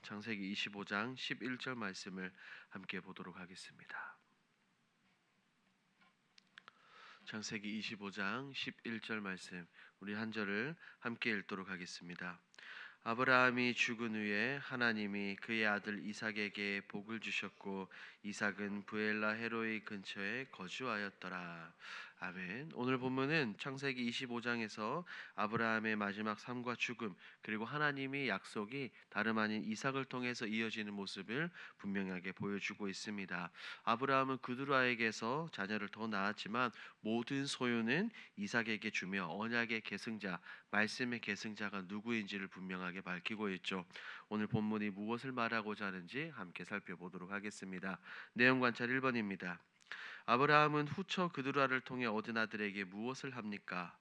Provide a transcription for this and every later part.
창세기 25장 11절 말씀을 함께 보도록 하겠습니다. 창세기 25장 11절 말씀, 우리 한 절을 함께 읽도록 하겠습니다. 아브라함이 죽은 후에 하나님이 그의 아들 이삭에게 복을 주셨고 이삭은 부엘라 헤로이 근처에 거주하였더라. 아멘. 오늘 본문은 창세기 25장에서 아브라함의 마지막 삶과 죽음, 그리고 하나님의 약속이 다름 아닌 이삭을 통해서 이어지는 모습을 분명하게 보여주고 있습니다. 아브라함은 그두라에게서 자녀를 더 낳았지만 모든 소유는 이삭에게 주며 언약의 계승자, 말씀의 계승자가 누구인지를 분명하게 밝히고 있죠. 오늘 본문이 무엇을 말하고자 하는지 함께 살펴보도록 하겠습니다. 내용 관찰 1번입니다. 아브라함은 후처 그두라를 통해 얻은 아들에게 무엇을 합니까?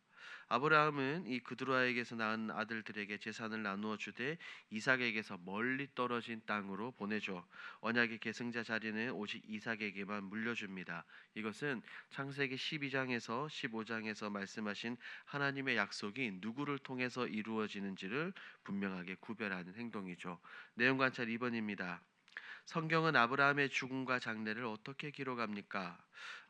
아브라함은 이 그두라에게서 낳은 아들들에게 재산을 나누어 주되 이삭에게서 멀리 떨어진 땅으로 보내줘. 언약의 계승자 자리는 오직 이삭에게만 물려줍니다. 이것은 창세기 12장에서 15장에서 말씀하신 하나님의 약속이 누구를 통해서 이루어지는지를 분명하게 구별하는 행동이죠. 내용 관찰 2번입니다. 성경은 아브라함의 죽음과 장래를 어떻게 기록합니까?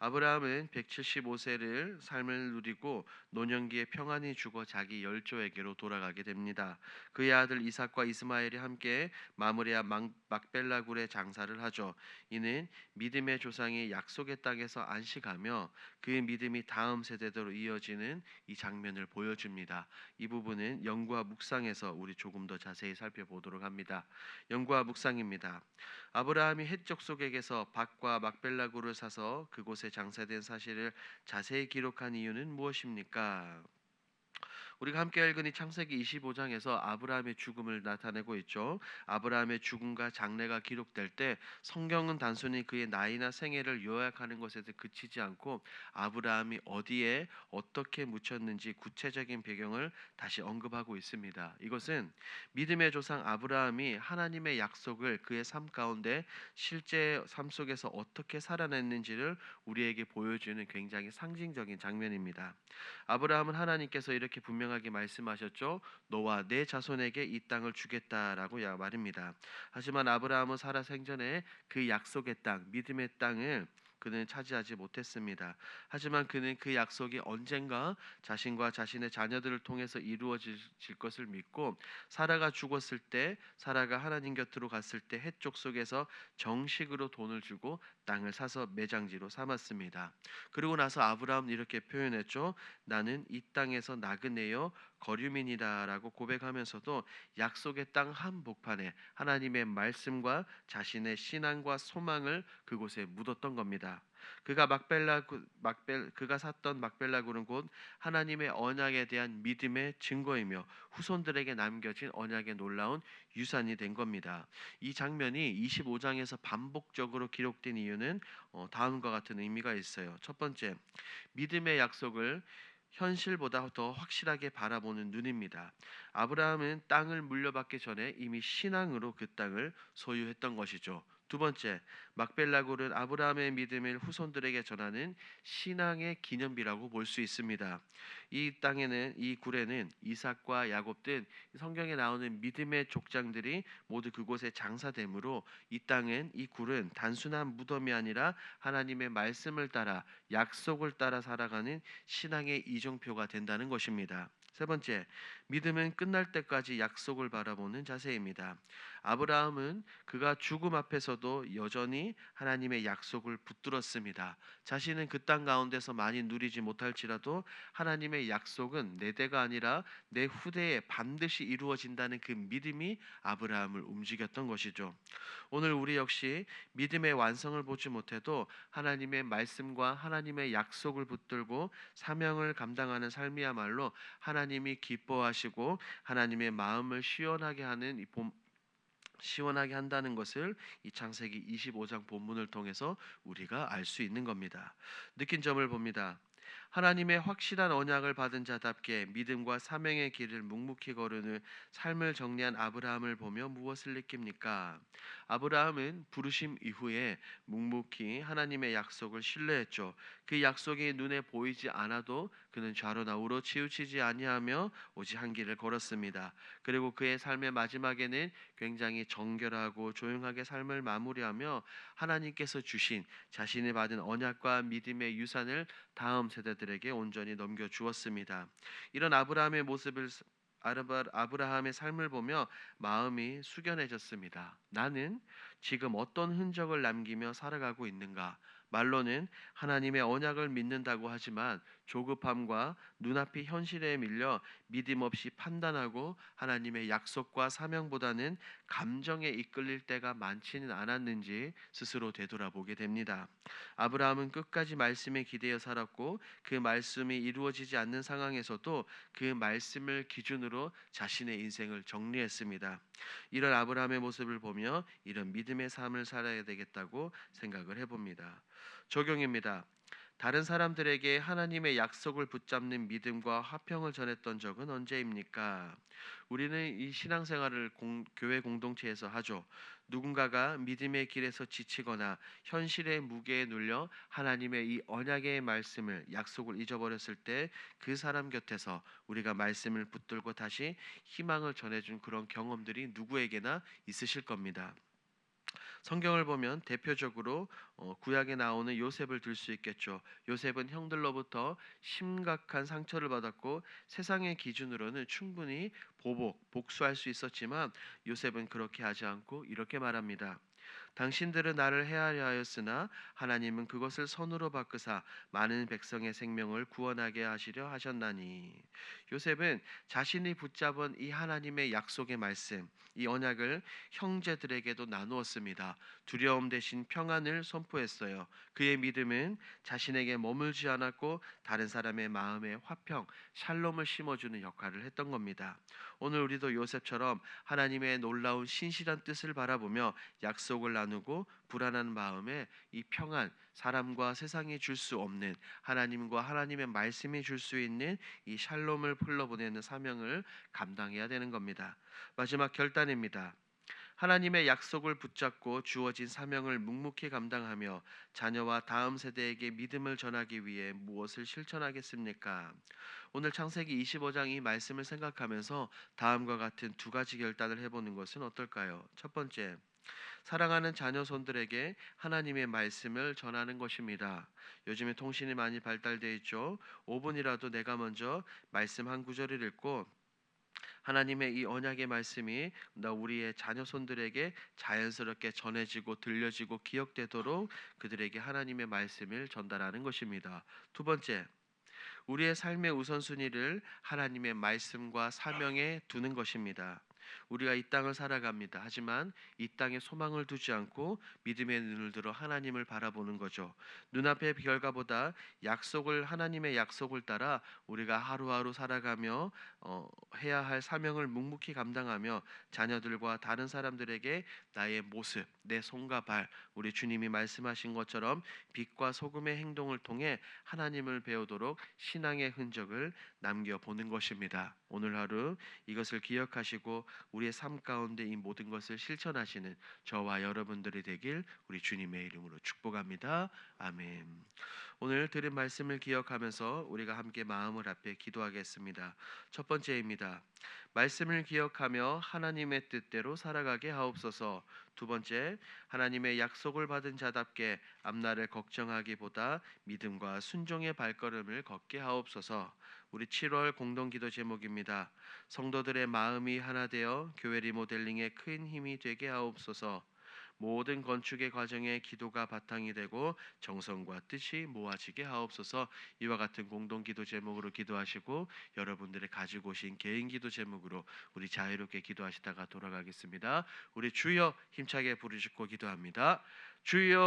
아브라함은 175세를 삶을 누리고 노년기에 평안히 죽어 자기 열조에게로 돌아가게 됩니다. 그의 아들 이삭과 이스마엘이 함께 마므레아 막벨라 굴에 장사를 하죠. 이는 믿음의 조상이 약속의 땅에서 안식하며 그의 믿음이 다음 세대대로 이어지는 이 장면을 보여줍니다. 이 부분은 연구와 묵상에서 우리 조금 더 자세히 살펴보도록 합니다. 연구와 묵상입니다. 아브라함이 헷 족속에게서 밭과 막벨라 굴을 사서 그곳에 장사된 사실을 자세히 기록한 이유는 무엇입니까? 우리가 함께 읽은 이 창세기 25장에서 아브라함의 죽음을 나타내고 있죠. 아브라함의 죽음과 장래가 기록될 때 성경은 단순히 그의 나이나 생애를 요약하는 것에서 그치지 않고 아브라함이 어디에 어떻게 묻혔는지 구체적인 배경을 다시 언급하고 있습니다. 이것은 믿음의 조상 아브라함이 하나님의 약속을 그의 삶 가운데 실제 삶 속에서 어떻게 살아냈는지를 우리에게 보여주는 굉장히 상징적인 장면입니다. 아브라함은 하나님께서 이렇게 분명하게 말씀하셨죠. 너와 내 자손에게 이 땅을 주겠다라고 말입니다. 하지만 아브라함은 살아 생전에 그 약속의 땅, 믿음의 땅을 그는 차지하지 못했습니다. 하지만 그는 그 약속이 언젠가 자신과 자신의 자녀들을 통해서 이루어질 것을 믿고 사라가 죽었을 때, 사라가 하나님 곁으로 갔을 때 헷 족속에서 정식으로 돈을 주고 땅을 사서 매장지로 삼았습니다. 그리고 나서 아브라함은 이렇게 표현했죠. 나는 이 땅에서 나그네여 거류민이다라고 고백하면서도 약속의 땅 한복판에 하나님의 말씀과 자신의 신앙과 소망을 그곳에 묻었던 겁니다. 그가 샀던 막벨라 굴은 곧 하나님의 언약에 대한 믿음의 증거이며 후손들에게 남겨진 언약의 놀라운 유산이 된 겁니다. 이 장면이 25장에서 반복적으로 기록된 이유는 다음과 같은 의미가 있어요. 첫 번째, 믿음의 약속을 현실보다 더 확실하게 바라보는 눈입니다. 아브라함은 땅을 물려받기 전에 이미 신앙으로 그 땅을 소유했던 것이죠. 두 번째, 막벨라굴은 아브라함의 믿음을 후손들에게 전하는 신앙의 기념비라고 볼 수 있습니다. 이 땅에는, 이 굴에는 이삭과 야곱 등 성경에 나오는 믿음의 족장들이 모두 그곳에 장사되므로 이 땅은, 이 굴은 단순한 무덤이 아니라 하나님의 말씀을 따라 약속을 따라 살아가는 신앙의 이정표가 된다는 것입니다. 세 번째, 믿음은 끝날 때까지 약속을 바라보는 자세입니다. 아브라함은 그가 죽음 앞에서도 여전히 하나님의 약속을 붙들었습니다. 자신은 그 땅 가운데서 많이 누리지 못할지라도 하나님의 약속은 내 대가 아니라 내 후대에 반드시 이루어진다는 그 믿음이 아브라함을 움직였던 것이죠. 오늘 우리 역시 믿음의 완성을 보지 못해도 하나님의 말씀과 하나님의 약속을 붙들고 사명을 감당하는 삶이야말로 하나님이 기뻐하시고 하나님의 마음을 시원하게 한다는 것을 이 창세기 25장 본문을 통해서 우리가 알 수 있는 겁니다. 느낀 점을 봅니다. 하나님의 확실한 언약을 받은 자답게 믿음과 사명의 길을 묵묵히 거르는 삶을 정리한 아브라함을 보며 무엇을 느낍니까? 아브라함은 부르심 이후에 묵묵히 하나님의 약속을 신뢰했죠. 그 약속이 눈에 보이지 않아도 그는 좌로나 우로 치우치지 아니하며 오직 한 길을 걸었습니다. 그리고 그의 삶의 마지막에는 굉장히 정결하고 조용하게 삶을 마무리하며 하나님께서 주신 자신이 받은 언약과 믿음의 유산을 다음 세대들에게 온전히 넘겨 주었습니다. 이런 아브라함의 모습을 아브라함의 삶을 보며 마음이 숙연해졌습니다. 나는 지금 어떤 흔적을 남기며 살아가고 있는가? 말로는 하나님의 언약을 믿는다고 하지만 조급함과 눈앞의 현실에 밀려 믿음 없이 판단하고 하나님의 약속과 사명보다는 감정에 이끌릴 때가 많지는 않았는지 스스로 되돌아보게 됩니다. 아브라함은 끝까지 말씀에 기대어 살았고 그 말씀이 이루어지지 않는 상황에서도 그 말씀을 기준으로 자신의 인생을 정리했습니다. 이런 아브라함의 모습을 보며 이런 믿음의 삶을 살아야 되겠다고 생각을 해봅니다. 적용입니다. 다른 사람들에게 하나님의 약속을 붙잡는 믿음과 화평을 전했던 적은 언제입니까? 우리는 이 신앙생활을 교회 공동체에서 하죠. 누군가가 믿음의 길에서 지치거나 현실의 무게에 눌려 하나님의 이 언약의 말씀을 약속을 잊어버렸을 때 그 사람 곁에서 우리가 말씀을 붙들고 다시 희망을 전해준 그런 경험들이 누구에게나 있으실 겁니다. 성경을 보면 대표적으로 구약에 나오는 요셉을 들 수 있겠죠. 요셉은 형들로부터 심각한 상처를 받았고 세상의 기준으로는 충분히 복수할 수 있었지만 요셉은 그렇게 하지 않고 이렇게 말합니다. 당신들은 나를 해하려 하였으나 하나님은 그것을 선으로 바꾸사 많은 백성의 생명을 구원하게 하시려 하셨나니. 요셉은 자신이 붙잡은 이 하나님의 약속의 말씀, 이 언약을 형제들에게도 나누었습니다. 두려움 대신 평안을 선포했어요. 그의 믿음은 자신에게 머물지 않았고 다른 사람의 마음에 화평, 샬롬을 심어주는 역할을 했던 겁니다. 오늘 우리도 요셉처럼 하나님의 놀라운 신실한 뜻을 바라보며 약속을 나누고 불안한 마음에 이 평안, 사람과 세상이 줄 수 없는 하나님과 하나님의 말씀이 줄 수 있는 이 샬롬을 흘러보내는 사명을 감당해야 되는 겁니다. 마지막 결단입니다. 하나님의 약속을 붙잡고 주어진 사명을 묵묵히 감당하며 자녀와 다음 세대에게 믿음을 전하기 위해 무엇을 실천하겠습니까? 오늘 창세기 25장 이 말씀을 생각하면서 다음과 같은 두 가지 결단을 해보는 것은 어떨까요? 첫 번째, 사랑하는 자녀 손들에게 하나님의 말씀을 전하는 것입니다. 요즘에 통신이 많이 발달되어 있죠. 5분이라도 내가 먼저 말씀 한 구절을 읽고 하나님의 이 언약의 말씀이 우리의 자녀 손들에게 자연스럽게 전해지고 들려지고 기억되도록 그들에게 하나님의 말씀을 전달하는 것입니다. 두 번째, 우리의 삶의 우선순위를 하나님의 말씀과 사명에 두는 것입니다. 우리가 이 땅을 살아갑니다. 하지만 이 땅에 소망을 두지 않고 믿음의 눈을 들어 하나님을 바라보는 거죠. 눈앞의 결과보다 하나님의 약속을 따라 우리가 하루하루 살아가며 해야 할 사명을 묵묵히 감당하며 자녀들과 다른 사람들에게 나의 모습, 내 손과 발, 우리 주님이 말씀하신 것처럼 빛과 소금의 행동을 통해 하나님을 배우도록 신앙의 흔적을 남겨보는 것입니다. 오늘 하루 이것을 기억하시고 우리의 삶 가운데 이 모든 것을 실천하시는 저와 여러분들이 되길 우리 주님의 이름으로 축복합니다. 아멘. 오늘 들은 말씀을 기억하면서 우리가 함께 마음을 앞에 기도하겠습니다. 첫 번째입니다. 말씀을 기억하며 하나님의 뜻대로 살아가게 하옵소서. 두 번째, 하나님의 약속을 받은 자답게 앞날을 걱정하기보다 믿음과 순종의 발걸음을 걷게 하옵소서. 우리 7월 공동기도 제목입니다. 성도들의 마음이 하나 되어 교회 리모델링에 큰 힘이 되게 하옵소서. 모든 건축의 과정에 기도가 바탕이 되고 정성과 뜻이 모아지게 하옵소서. 이와 같은 공동기도 제목으로 기도하시고 여러분들의 가지고 오신 개인 기도 제목으로 우리 자유롭게 기도하시다가 돌아가겠습니다. 우리 주여 힘차게 부르짖고 기도합니다. 주여